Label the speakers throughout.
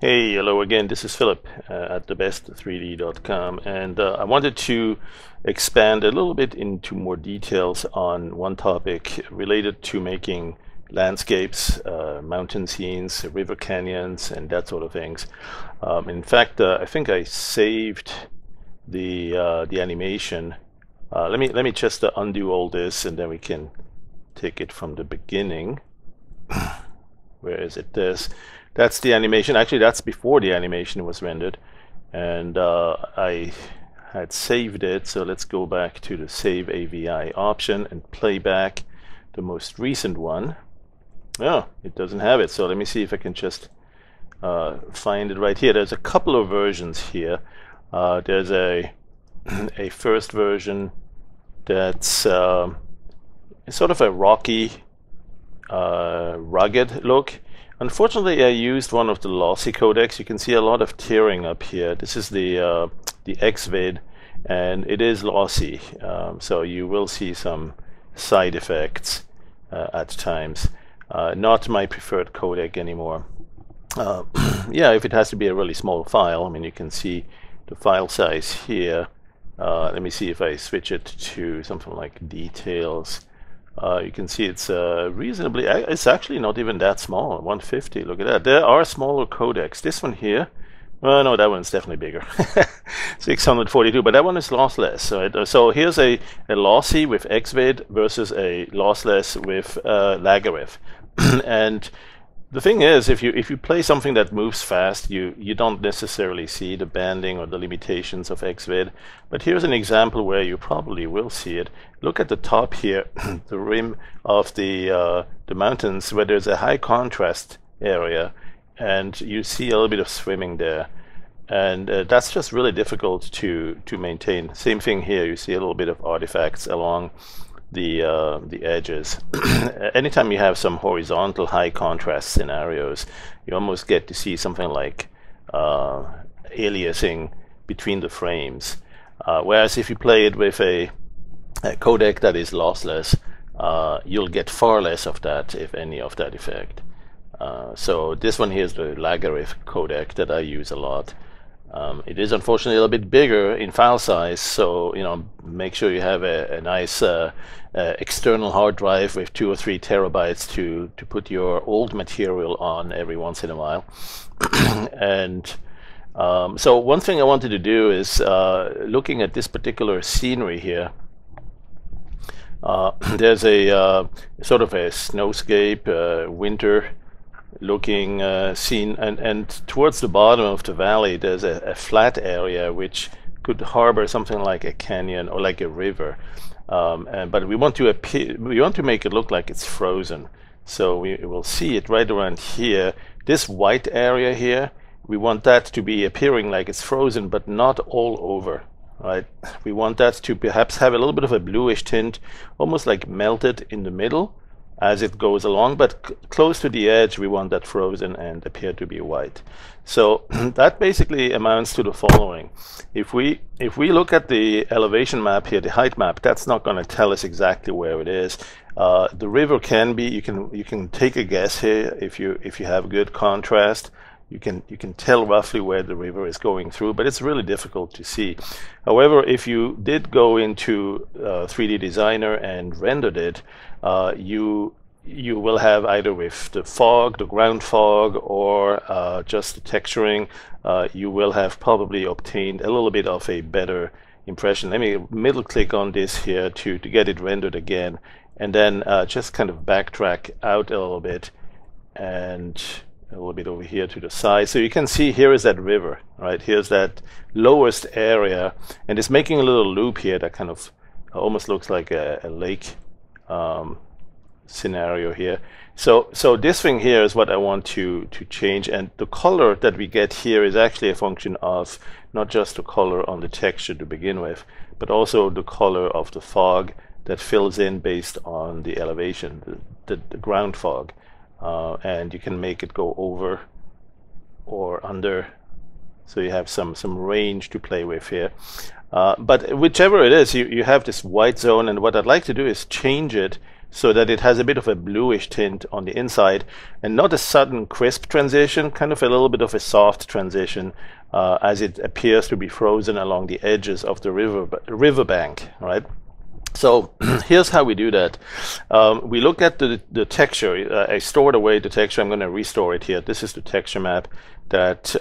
Speaker 1: Hey, hello again. This is Philip at thebest3d.com, and I wanted to expand a little bit into more details on one topic related to making landscapes, mountain scenes, river canyons, and that sort of things. In fact, I think I saved the animation. Let me just undo all this, and then we can take it from the beginning. Where is it? That's the animation. Actually, that's before the animation was rendered, and I had saved it. So let's go back to the Save AVI option and play back the most recent one. Oh, it doesn't have it. So let me see if I can just find it right here. There's a couple of versions here. There's a first version that's sort of a rocky, rugged look. Unfortunately, I used one of the lossy codecs. You can see a lot of tearing up here. This is the XVID, and it is lossy, so you will see some side effects at times. Not my preferred codec anymore. Yeah, if it has to be a really small file, I mean, you can see the file size here. Let me see if I switch it to something like details. You can see it's reasonably, it's actually not even that small, 150, look at that. There are smaller codecs. This one here, well, no, that one's definitely bigger, 642, but that one is lossless. Right? So here's a lossy with XVID versus a lossless with Lagarif. And the thing is, if you play something that moves fast, you don't necessarily see the banding or the limitations of XVID. But here's an example where you probably will see it. Look at the top here, the rim of the mountains, where there's a high contrast area, and you see a little bit of swimming there. And that's just really difficult to maintain. Same thing here, you see a little bit of artifacts along the edges. Anytime you have some horizontal high contrast scenarios, you almost get to see something like aliasing between the frames. Whereas if you play it with a codec that is lossless, you'll get far less of that, if any, of that effect. So this one here is the Lagarif codec that I use a lot. It is unfortunately a little bit bigger in file size, so make sure you have a nice external hard drive with 2 or 3 terabytes to put your old material on every once in a while. And so one thing I wanted to do is looking at this particular scenery here. There's a sort of a snowscape, winter looking scene, and towards the bottom of the valley there's a flat area which could harbor something like a canyon or like a river, but we want to make it look like it's frozen. So we will see it right around here. This white area here, we want that to be appearing like it's frozen, but not all over, right? We want that to perhaps have a little bit of a bluish tint, almost like melted in the middle as it goes along, but close to the edge we want that frozen and appear to be white. So that basically amounts to the following. If we look at the elevation map here, the height map, that's not going to tell us exactly where it is. The river can be, you can take a guess here if you have good contrast. You can tell roughly where the river is going through, but it's really difficult to see. However, if you did go into 3D Designer and rendered it, you will have either with the fog, the ground fog, or just the texturing, you will have probably obtained a little bit of a better impression. Let me middle click on this here to get it rendered again, and then just kind of backtrack out a little bit and a little bit over here to the side. So you can see here is that river, right? Here's that lowest area, and it's making a little loop here that kind of almost looks like a lake scenario here. So this thing here is what I want to change, and the color that we get here is actually a function of not just the color on the texture to begin with, but also the color of the fog that fills in based on the elevation, the ground fog. And you can make it go over or under, so you have some range to play with here. But whichever it is, you have this white zone, and what I'd like to do is change it so that it has a bit of a bluish tint on the inside, and not a sudden crisp transition, kind of a little bit of a soft transition as it appears to be frozen along the edges of the riverbank, right? So here's how we do that. We look at the texture. I stored away the texture. I'm going to restore it here. This is the texture map that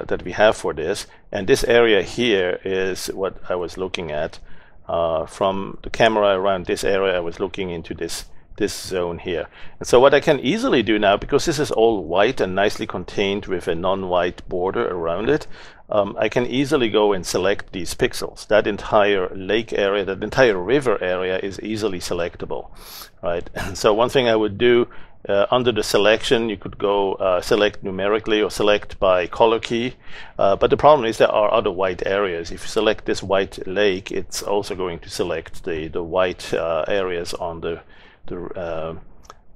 Speaker 1: that we have for this, and this area here is what I was looking at from the camera. Around this area, I was looking into this zone here. And so what I can easily do now, because this is all white and nicely contained with a non-white border around it, I can easily go and select these pixels. That entire lake area, that entire river area is easily selectable, right? And so one thing I would do under the selection, you could go select numerically or select by color key. But the problem is there are other white areas. If you select this white lake, it's also going to select the white areas on the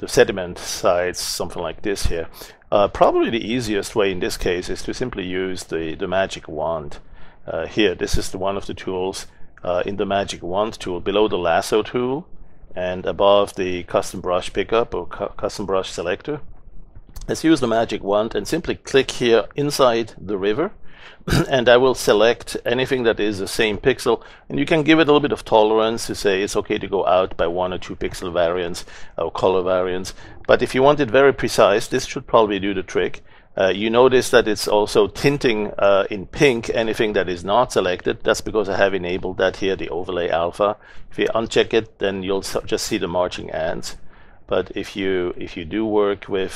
Speaker 1: sediment sides, something like this here. Probably the easiest way in this case is to simply use the magic wand. Here, this is one of the tools in the magic wand tool, below the lasso tool and above the custom brush pickup or custom brush selector. Let's use the magic wand and simply click here inside the river, and I will select anything that is the same pixel, and you can give it a little bit of tolerance to say it's okay to go out by 1 or 2 pixel variants or color variants. But if you want it very precise, this should probably do the trick. You notice that it's also tinting in pink anything that is not selected. That's because I have enabled that here, the overlay alpha. If you uncheck it, then you'll just see the marching ants. But if you do work with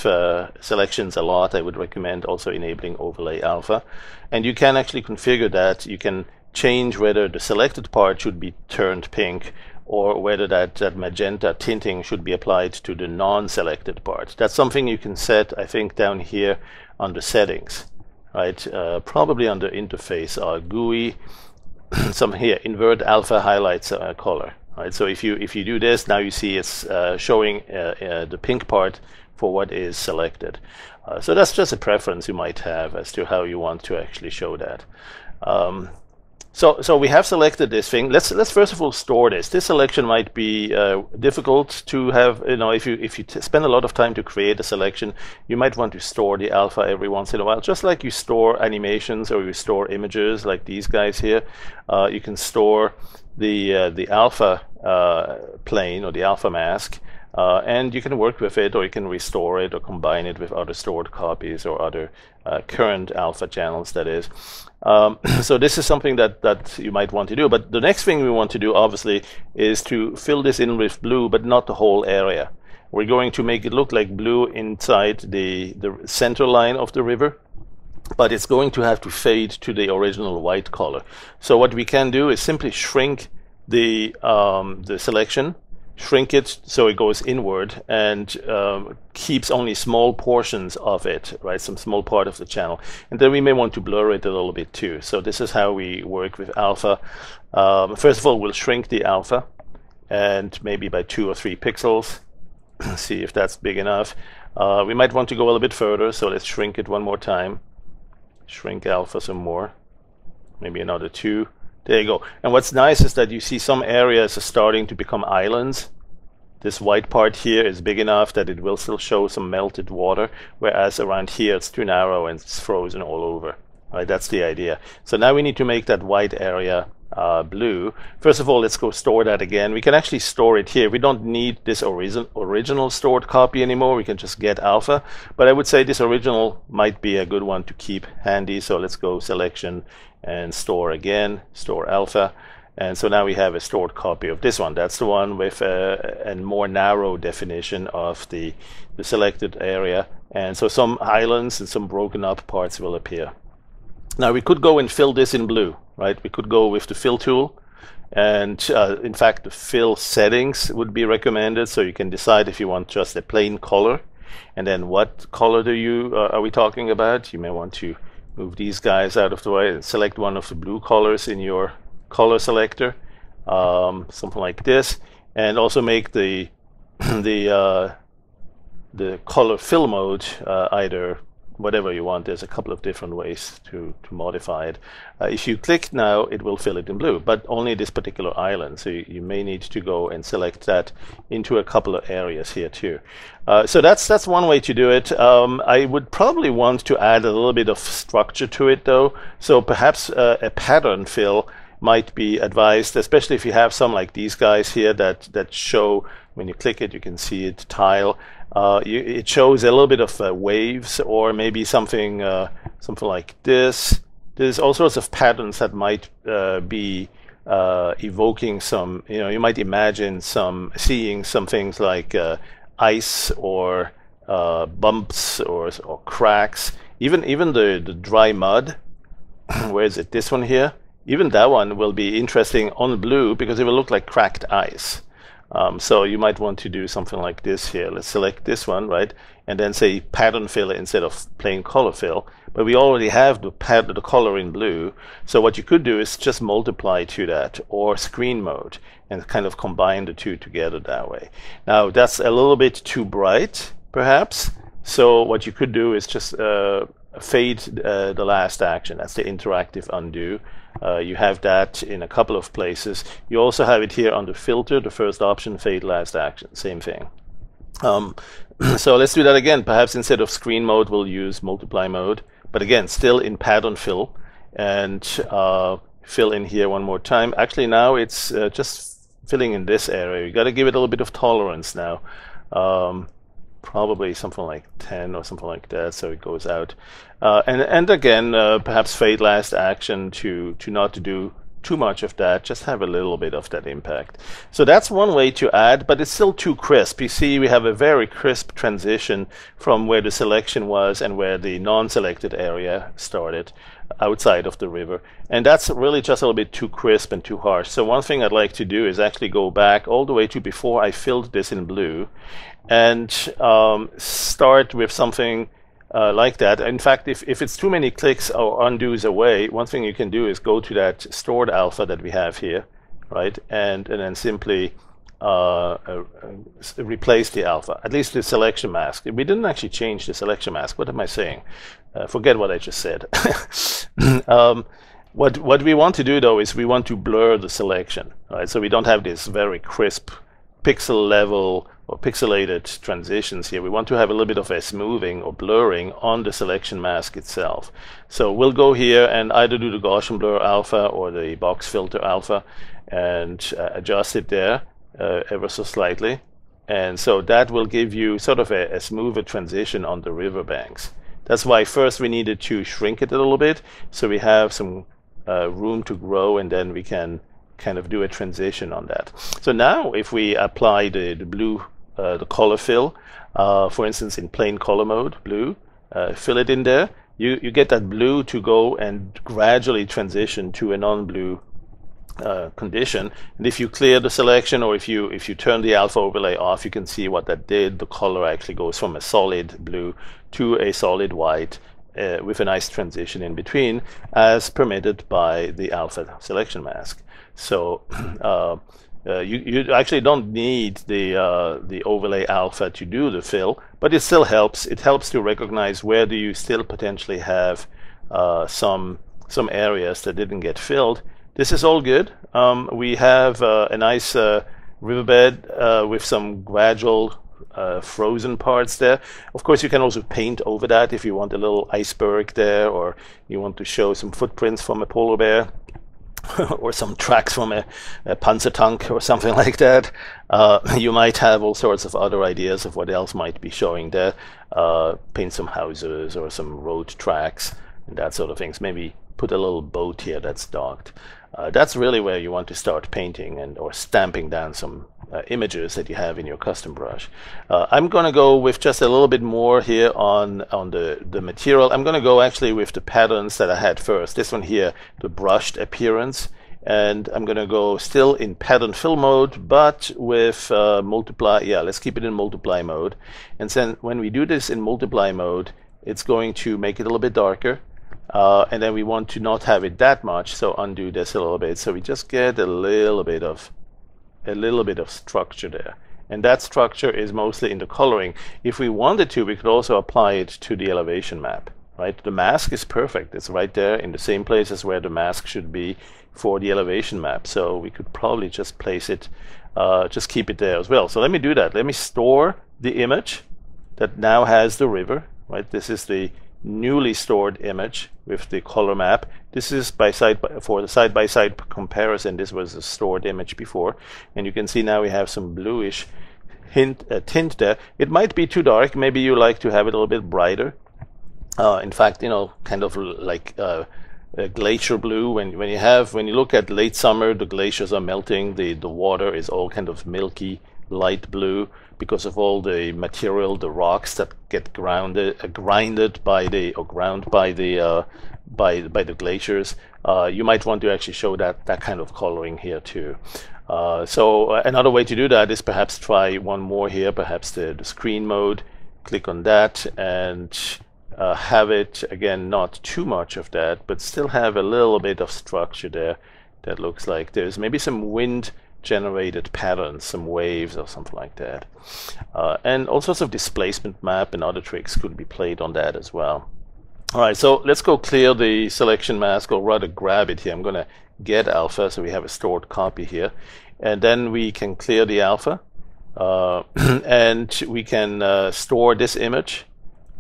Speaker 1: selections a lot, I would recommend also enabling overlay alpha. And you can actually configure that. You can change whether the selected part should be turned pink, or whether that magenta tinting should be applied to the non-selected part. That's something you can set, I think, down here under settings, right? Probably under interface or GUI, some here, invert alpha highlights color. Right, so if you do this, now you see it's showing the pink part for what is selected. So that's just a preference you might have as to how you want to actually show that. So we have selected this thing. Let's first of all store this. This selection might be difficult to have. You know, if you spend a lot of time to create a selection, you might want to store the alpha every once in a while, just like you store animations or you store images like these guys here. You can store the alpha plane or the alpha mask, and you can work with it, or you can restore it or combine it with other stored copies or other current alpha channels, that is. So this is something that you might want to do. But the next thing we want to do, obviously, is to fill this in with blue, but not the whole area. We're going to make it look like blue inside the center line of the river, but it's going to have to fade to the original white color. So what we can do is simply shrink the selection, shrink it so it goes inward and keeps only small portions of it, right? Some small part of the channel. And then we may want to blur it a little bit too. So this is how we work with alpha. First of all, we'll shrink the alpha, and maybe by 2 or 3 pixels. See if that's big enough. We might want to go a little bit further, so let's shrink it one more time. Shrink alpha some more, maybe another 2. There you go. And what's nice is that you see some areas are starting to become islands. This white part here is big enough that it will still show some melted water, whereas around here it's too narrow and it's frozen all over. Right, that's the idea. So now we need to make that white area blue. First of all, let's go store that again. We can actually store it here. We don't need this original stored copy anymore. We can just get alpha. But I would say this original might be a good one to keep handy. So let's go selection and store again, store alpha. And so now we have a stored copy of this one. That's the one with a more narrow definition of the selected area. And so some islands and some broken up parts will appear. Now we could go and fill this in blue, right? We could go with the fill tool, and in fact the fill settings would be recommended, so you can decide if you want just a plain color, and then what color are we talking about. You may want to move these guys out of the way and select one of the blue colors in your color selector, something like this, and also make the color fill mode either whatever you want. There's a couple of different ways to modify it. If you click now, it will fill it in blue, but only this particular island. So you may need to go and select that into a couple of areas here too. So that's one way to do it. I would probably want to add a little bit of structure to it though. So perhaps a pattern fill might be advised, especially if you have some like these guys here that show, when you click it, you can see it tile. It shows a little bit of waves, or maybe something like this. There's all sorts of patterns that might be evoking some, you might imagine seeing some things like ice or bumps or cracks. Even the dry mud. Where is it? This one here. Even that one will be interesting on blue because it will look like cracked ice. So you might want to do something like this here. Let's select this one, right? And then say pattern fill instead of plain color fill. But we already have the color in blue. So what you could do is just multiply to that, or screen mode, and kind of combine the two together that way. Now that's a little bit too bright, perhaps. So what you could do is just fade the last action. That's the interactive undo. You have that in a couple of places. You also have it here under filter, the first option, fade last action, same thing. So let's do that again. Perhaps instead of screen mode, we'll use multiply mode, but again, still in pattern fill, and fill in here one more time. Actually, now it's just filling in this area. You got to give it a little bit of tolerance now. Probably something like 10 or something like that, so it goes out. And again, perhaps fade last action to not to do too much of that, just have a little bit of that impact. So that's one way to add, but it's still too crisp. You see, we have a very crisp transition from where the selection was and where the non-selected area started outside of the river. And that's really just a little bit too crisp and too harsh. So one thing I'd like to do is actually go back all the way to before I filled this in blue, and start with something like that. In fact, if it's too many clicks or undos away, one thing you can do is go to that stored alpha that we have here, right? And then simply replace the alpha, at least the selection mask. We didn't actually change the selection mask. What am I saying? Forget what I just said. What we want to do though is we want to blur the selection, right? So we don't have this very crisp pixel level or pixelated transitions here. We want to have a little bit of a smoothing or blurring on the selection mask itself. So we'll go here and either do the Gaussian blur alpha or the box filter alpha and adjust it there ever so slightly. And so that will give you sort of a smoother transition on the riverbanks. That's why first we needed to shrink it a little bit so we have some room to grow, and then we can kind of do a transition on that. So now if we apply the blue, the color fill, for instance in plain color mode, blue, fill it in there, you get that blue to go and gradually transition to a non-blue condition. And if you clear the selection, or if you turn the alpha overlay off, you can see what that did. The color actually goes from a solid blue to a solid white, with a nice transition in between, as permitted by the alpha selection mask. So you actually don't need the overlay alpha to do the fill, but it still helps. It helps to recognize where do you still potentially have some areas that didn't get filled. This is all good. We have a nice riverbed with some gradual frozen parts there. Of course, you can also paint over that if you want a little iceberg there, or you want to show some footprints from a polar bear or some tracks from a panzertank or something like that. You might have all sorts of other ideas of what else might be showing there. Paint some houses or some road tracks and that sort of things. Maybe put a little boat here that's docked. That's really where you want to start painting or stamping down some images that you have in your custom brush. I'm going to go with just a little bit more here on the material. I'm going to go actually with the patterns that I had first. This one here, the brushed appearance. And I'm going to go still in pattern fill mode, but with multiply. Yeah, let's keep it in multiply mode. And then when we do this in multiply mode, it's going to make it a little bit darker. And then we want to not have it that much, so undo this a little bit, so we just get a little bit of structure there. And that structure is mostly in the coloring. If we wanted to, we could also apply it to the elevation map, right? The mask is perfect. It's right there in the same places where the mask should be for the elevation map. So we could probably just place it, just keep it there as well. So let me do that. Let me store the image that now has the river, right? This is the newly stored image with the color map. This is for the side-by-side comparison. This was a stored image before, and you can see now we have some bluish tint there. It might be too dark. Maybe you like to have it a little bit brighter. In fact, you know, kind of like glacier blue. When you look at late summer, the glaciers are melting. The water is all kind of milky light blue because of all the material, the rocks that get grinded by the glaciers. You might want to actually show that kind of coloring here too. So another way to do that is perhaps try one more here, perhaps the screen mode. Click on that and have it again, not too much of that, but still have a little bit of structure there. That looks like there's maybe some wind generated patterns, some waves or something like that. And all sorts of displacement map and other tricks could be played on that as well. All right, so let's go clear the selection mask, or rather grab it here. I'm going to get alpha, so we have a stored copy here. And then we can clear the alpha, and we can store this image.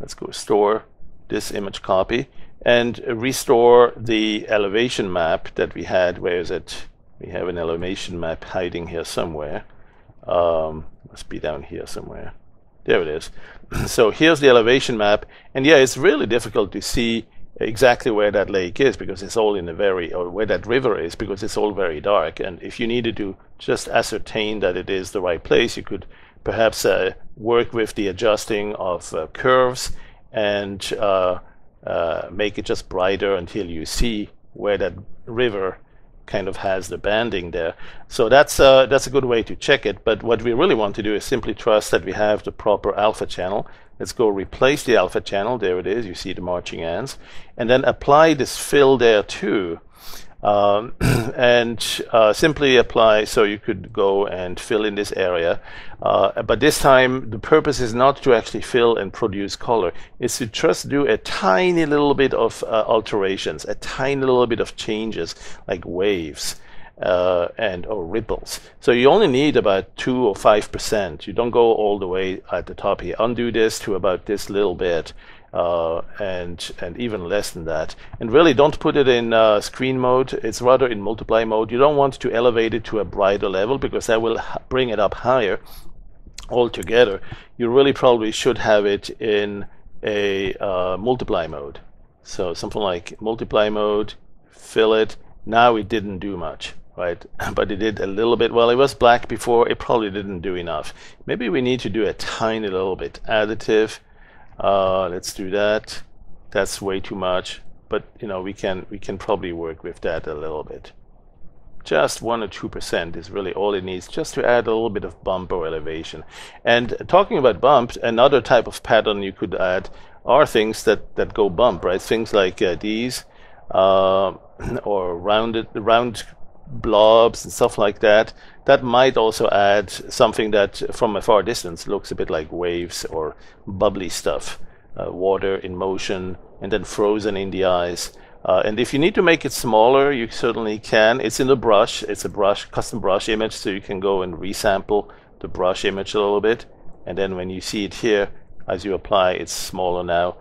Speaker 1: Let's go store this image copy and restore the elevation map that we had. Where is it? We have an elevation map hiding here somewhere. Must be down here somewhere. There it is. So here's the elevation map, and yeah, it's really difficult to see exactly where that lake is because it's all in a or where that river is because it's all very dark. And if you needed to just ascertain that it is the right place, you could perhaps work with the adjusting of curves and make it just brighter until you see where that river kind of has the banding there. So that's a good way to check it. But what we really want to do is simply trust that we have the proper alpha channel. Let's go replace the alpha channel. There it is. You see the marching ants. And then apply this fill there too. And simply apply, so you could go and fill in this area. But this time, the purpose is not to actually fill and produce color. It's to just do a tiny little bit of alterations, a tiny little bit of changes, like waves or ripples. So you only need about 2 or 5%. You don't go all the way at the top here. Undo this to about this little bit. And even less than that, and really don't put it in screen mode. It's rather in multiply mode. You don't want to elevate it to a brighter level because that will bring it up higher altogether. You really probably should have it in a multiply mode. So something like multiply mode, fill it. Now it didn't do much, right? But it did a little bit. Well, it was black before. It probably didn't do enough. Maybe we need to do a tiny little bit. Additive. Let's do that. That's way too much, but you know, we can probably work with that a little bit. Just 1 or 2% is really all it needs, just to add a little bit of bump or elevation. And talking about bump, another type of pattern you could add are things that go bump, right? Things like these, or round blobs and stuff like that. That might also add something that from a far distance looks a bit like waves or bubbly stuff, water in motion and then frozen in the ice. And if you need to make it smaller, you certainly can. It's in the brush. It's a custom brush image, so you can go and resample the brush image a little bit. And then when you see it here, as you apply, it's smaller now.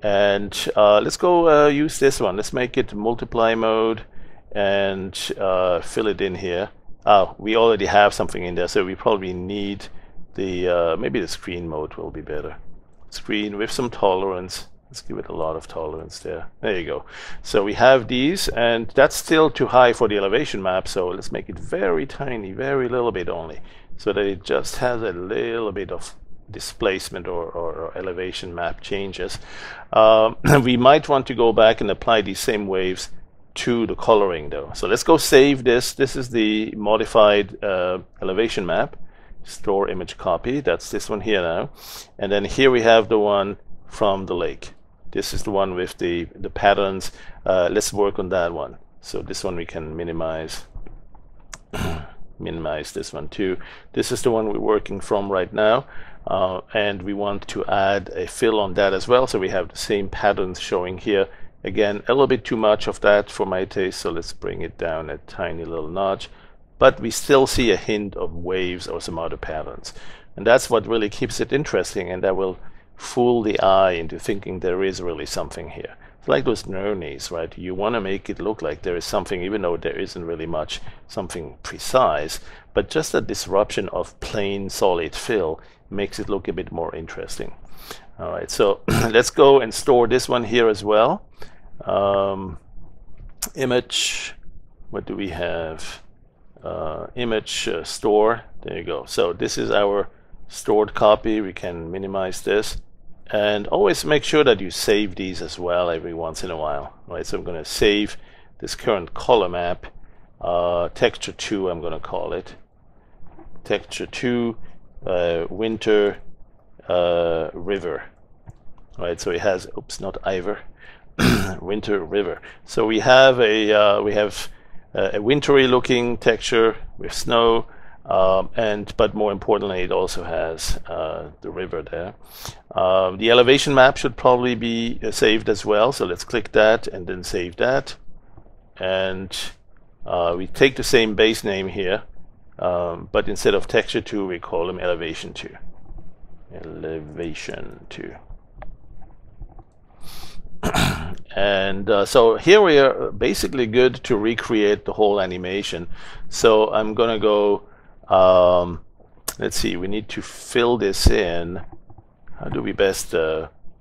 Speaker 1: And let's go use this one. Let's make it multiply mode and fill it in here. We already have something in there, so we probably need the maybe the screen mode will be better. Screen with some tolerance. Let's give it a lot of tolerance there. There you go. So we have these, and that's still too high for the elevation map, so let's make it very tiny, very little bit only, so that it just has a little bit of displacement or elevation map changes. We might want to go back and apply these same waves to the coloring though. So let's go save this. This is the modified elevation map. Store image copy. That's this one here now. And then here we have the one from the lake. This is the one with the patterns. Let's work on that one. So this one we can minimize. minimize this one too. This is the one we're working from right now, and we want to add a fill on that as well, so we have the same patterns showing here. Again, a little bit too much of that for my taste, so let's bring it down a tiny little notch, but we still see a hint of waves or some other patterns, and that's what really keeps it interesting, and that will fool the eye into thinking there is really something here. It's like those journeys, right? You want to make it look like there is something, even though there isn't really much something precise, but just a disruption of plain solid fill makes it look a bit more interesting. All right, so let's go and store this one here as well. Image, what do we have? Image store, there you go. So this is our stored copy. We can minimize this. And always make sure that you save these as well every once in a while, right? So I'm going to save this current color map, texture 2, I'm going to call it. Texture 2, winter, river, right? So it has, oops, not Ivor, winter river. So we have a wintry looking texture with snow, but more importantly, it also has the river there. The elevation map should probably be saved as well, so let's click that and then save that. And we take the same base name here, but instead of texture 2, we call them elevation 2. Elevation 2. And so here we are basically good to recreate the whole animation. So I'm gonna go, let's see, we need to fill this in. How do we best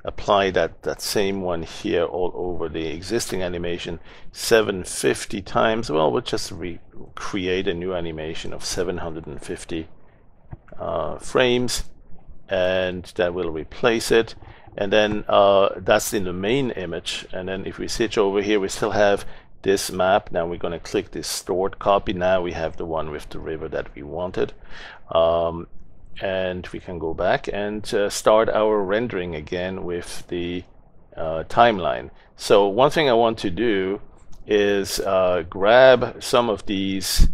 Speaker 1: apply that same one here all over the existing animation? 750 times, well, we'll just create a new animation of 750 frames, and that will replace it. And then that's in the main image. And then if we switch over here, we still have this map. Now we're going to click this stored copy. Now we have the one with the river that we wanted. And we can go back and start our rendering again with the timeline. So one thing I want to do is grab some of these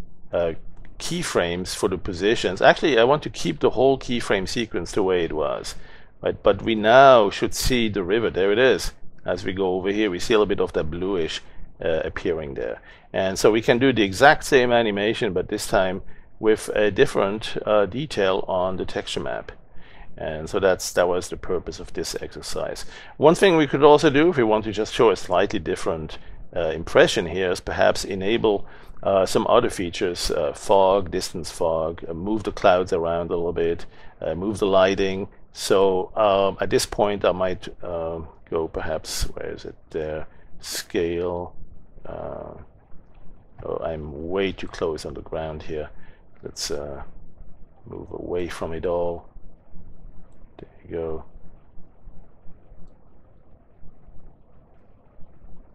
Speaker 1: keyframes for the positions. Actually, I want to keep the whole keyframe sequence the way it was. Right? But we now should see the river. There it is. As we go over here, we see a little bit of that bluish appearing there. And so we can do the exact same animation, but this time with a different detail on the texture map. And so that was the purpose of this exercise. One thing we could also do, if we want to just show a slightly different impression here, is perhaps enable some other features, fog, distance fog, move the clouds around a little bit, move the lighting. So at this point I might go perhaps, where is it there, scale. Oh, I'm way too close on the ground here. Let's move away from it all. There you go.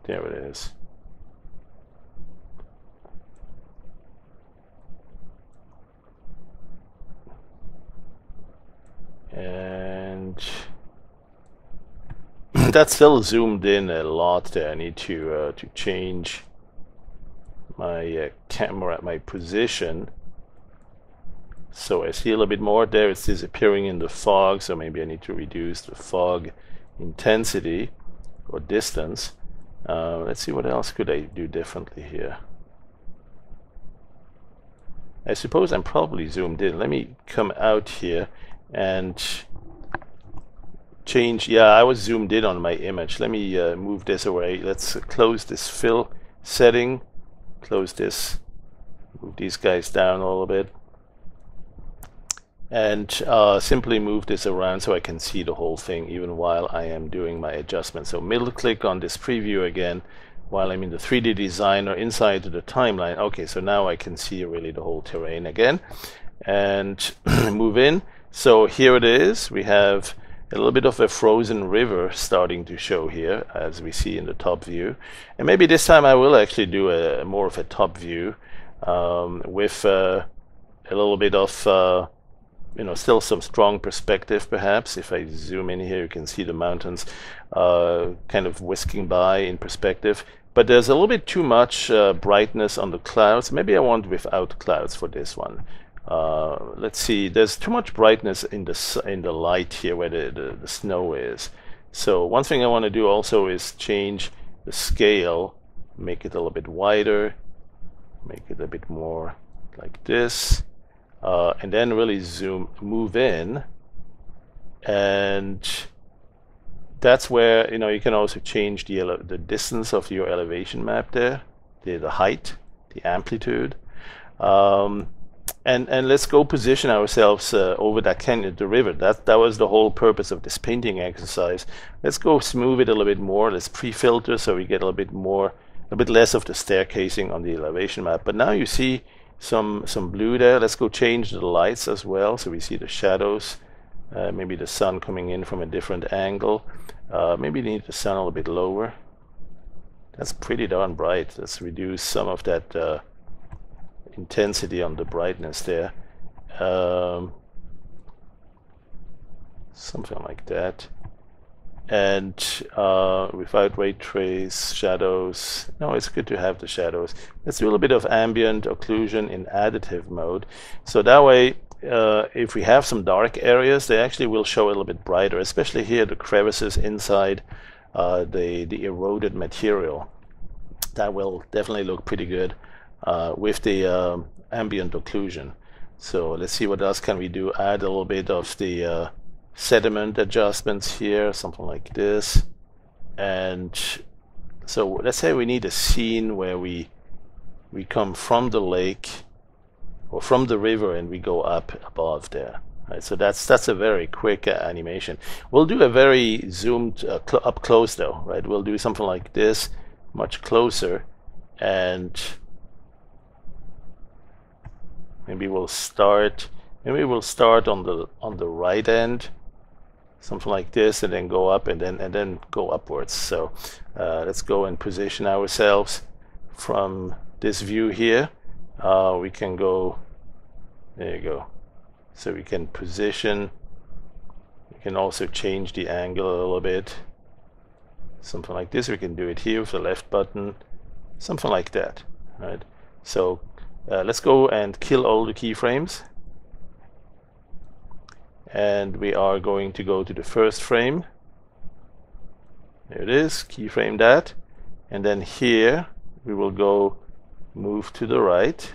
Speaker 1: There it is. And that's still zoomed in a lot there. I need to change my camera, my position, so I see a little bit more there. It's disappearing in the fog, so maybe I need to reduce the fog intensity or distance. Let's see, what else could I do differently here. I suppose I'm probably zoomed in. Let me come out here and change. Yeah, I was zoomed in on my image. Let me move this away. Let's close this fill setting, close this, move these guys down a little bit, and simply move this around so I can see the whole thing even while I am doing my adjustment. So middle click on this preview again while I'm in the 3D designer inside the timeline. Okay, so now I can see really the whole terrain again, and move in. So here it is. We have a little bit of a frozen river starting to show here, as we see in the top view. And maybe this time I will actually do a more of a top view with a little bit of you know, still some strong perspective perhaps. If I zoom in here, you can see the mountains kind of whisking by in perspective. but there's a little bit too much brightness on the clouds. Maybe I want without clouds for this one. Let's see, there's too much brightness in the light here where the snow is. So one thing I want to do also is change the scale, make it a little bit wider, make it a bit more like this, and then really move in, and that's where, you know, you can also change the distance of your elevation map there, the height, the amplitude. And let's go position ourselves over that canyon, the river. That was the whole purpose of this painting exercise. Let's go smooth it a little bit more. Let's pre-filter so we get a bit less of the staircasing on the elevation map. But now you see some blue there. Let's go change the lights as well, so we see the shadows. Maybe the sun coming in from a different angle. Maybe need the sun a little bit lower. That's pretty darn bright. Let's reduce some of that intensity on the brightness there. Something like that. And without ray trace, shadows. No, it's good to have the shadows. Let's do a little bit of ambient occlusion in additive mode. So that way, if we have some dark areas, they actually will show a little bit brighter, especially here, the crevices inside the eroded material. That will definitely look pretty good with the ambient occlusion. So let's see what else can we do. Add a little bit of the sediment adjustments here, something like this. And so let's say we need a scene where we come from the lake or from the river and we go up above there. Right, so that's a very quick animation. We'll do a very zoomed up close though, right? We'll do something like this, much closer, and maybe we'll start on the right end, something like this, and then go up and then go upwards. So let's go and position ourselves from this view here. We can go, there you go. So we can position, we can also change the angle a little bit, something like this. We can do it here with the left button, something like that, right? So let's go and kill all the keyframes, and we are going to go to the first frame. There it is, keyframe that, and then here we will go move to the right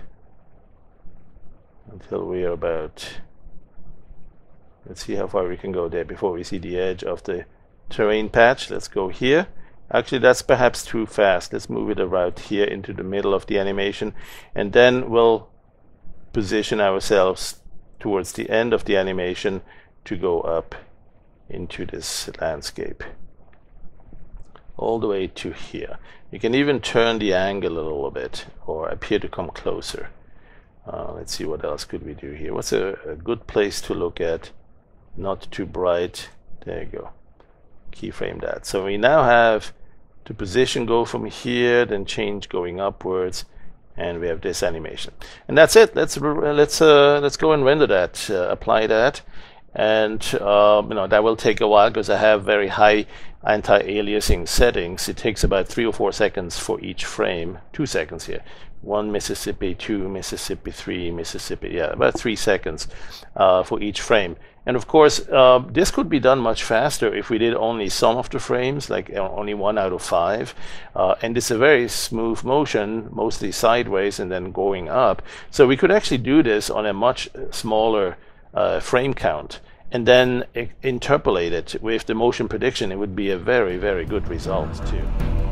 Speaker 1: until we are about, let's see how far we can go there before we see the edge of the terrain patch. Let's go here. Actually, that's perhaps too fast. Let's move it around here into the middle of the animation, and then we'll position ourselves towards the end of the animation to go up into this landscape all the way to here. You can even turn the angle a little bit or appear to come closer. Let's see, what else could we do here? What's a good place to look at? Not too bright. There you go. Keyframe that. So we now have the position go from here, then change going upwards, and we have this animation. And that's it. Let's go and render that, apply that, and you know, that will take a while because I have very high anti-aliasing settings. It takes about 3 or 4 seconds for each frame. 2 seconds here. 1 Mississippi, 2 Mississippi, 3 Mississippi. Yeah, about 3 seconds for each frame. And of course, this could be done much faster if we did only some of the frames, like only 1 out of 5. And it's a very smooth motion, mostly sideways and then going up. So we could actually do this on a much smaller frame count, and then interpolate it with the motion prediction. It would be a very, very good result too.